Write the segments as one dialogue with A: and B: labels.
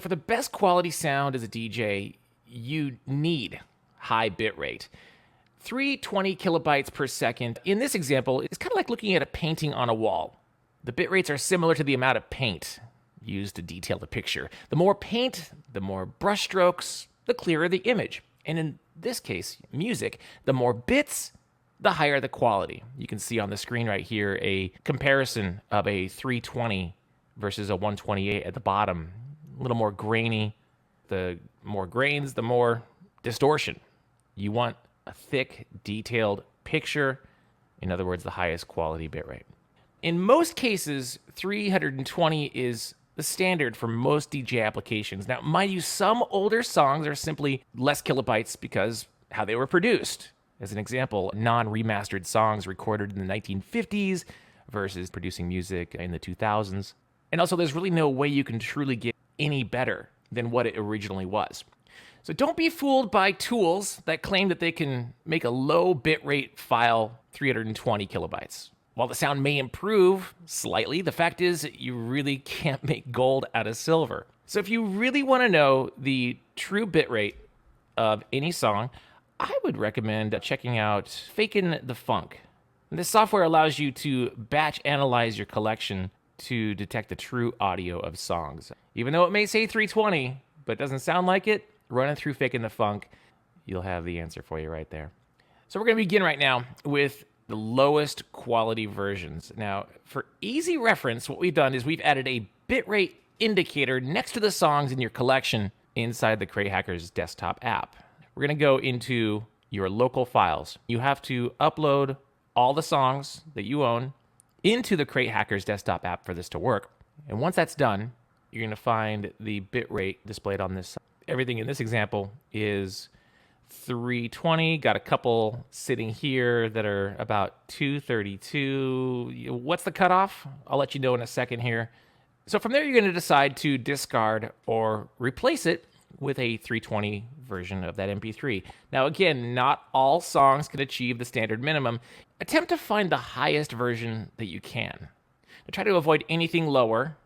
A: For the best quality sound as a DJ, you need high bitrate. 320 kilobytes per second, in this example, is kind of like looking at a painting on a wall. The bit rates are similar to the amount of paint used to detail the picture. The more paint, the more brushstrokes, the clearer the image. And in this case, music, the more bits, the higher the quality. You can see on the screen right here a comparison of a 320 versus a 128 at the bottom. A little more grainy. The more grains, the more distortion. You want a thick, detailed picture. In other words, the highest quality bitrate. In most cases, 320 is the standard for most DJ applications. Now, mind you, some older songs are simply less kilobytes because how they were produced. As an example, non-remastered songs recorded in the 1950s versus producing music in the 2000s. And also, there's really no way you can truly get any better than what it originally was. So don't be fooled by tools that claim that they can make a low bitrate file 320 kilobytes. While the sound may improve slightly, the fact is that you really can't make gold out of silver. So if you really want to know the true bitrate of any song, I would recommend checking out Fakin' the Funk. This software allows you to batch analyze your collection to detect the true audio of songs. Even though it may say 320, but doesn't sound like it, running through Fakin' the Funk, you'll have the answer for you right there. So we're going to begin right now with the lowest quality versions. Now, for easy reference, what we've done is we've added a bitrate indicator next to the songs in your collection inside the Crate Hackers desktop app. We're going to go into your local files. You have to upload all the songs that you own into the Crate Hackers desktop app for this to work. And once that's done, you're going to find the bitrate displayed on this. Everything in this example is 320. Got a couple sitting here that are about 232. What's the cutoff? I'll let you know in a second here. So from there, you're going to decide to discard or replace it with a 320 version of that MP3. Now, again, not all songs can achieve the standard minimum. Attempt to find the highest version that you can. Now, try to avoid anything lower,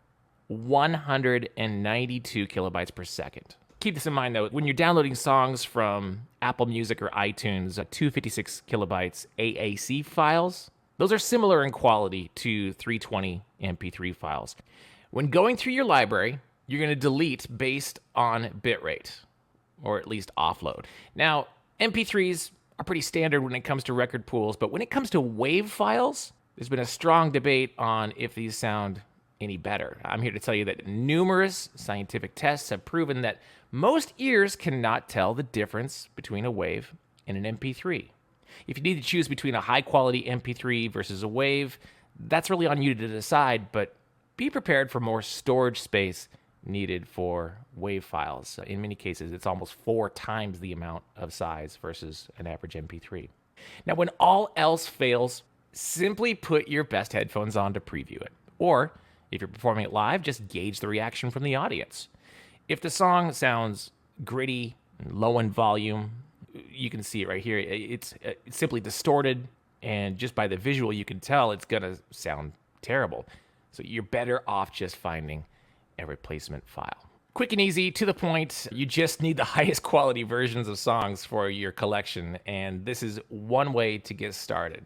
A: 192 kilobytes per second. Keep this in mind, though, when you're downloading songs from Apple Music or iTunes, 256 kilobytes AAC files, those are similar in quality to 320 MP3 files. When going through your library, you're going to delete based on bitrate, or at least offload. Now, MP3s are pretty standard when it comes to record pools, but when it comes to WAV files, there's been a strong debate on if these sound any better. I'm here to tell you that numerous scientific tests have proven that most ears cannot tell the difference between a WAV and an MP3. If you need to choose between a high-quality MP3 versus a WAV, that's really on you to decide, but be prepared for more storage space needed for WAV files. In many cases, it's almost 4 times the amount of size versus an average MP3. Now, when all else fails, simply put your best headphones on to preview it. Or, if you're performing it live, just gauge the reaction from the audience. If the song sounds gritty, low in volume, you can see it right here. It's simply distorted, and just by the visual, you can tell it's going to sound terrible. So you're better off just finding a replacement file. Quick and easy, to the point, you just need the highest quality versions of songs for your collection, and this is one way to get started.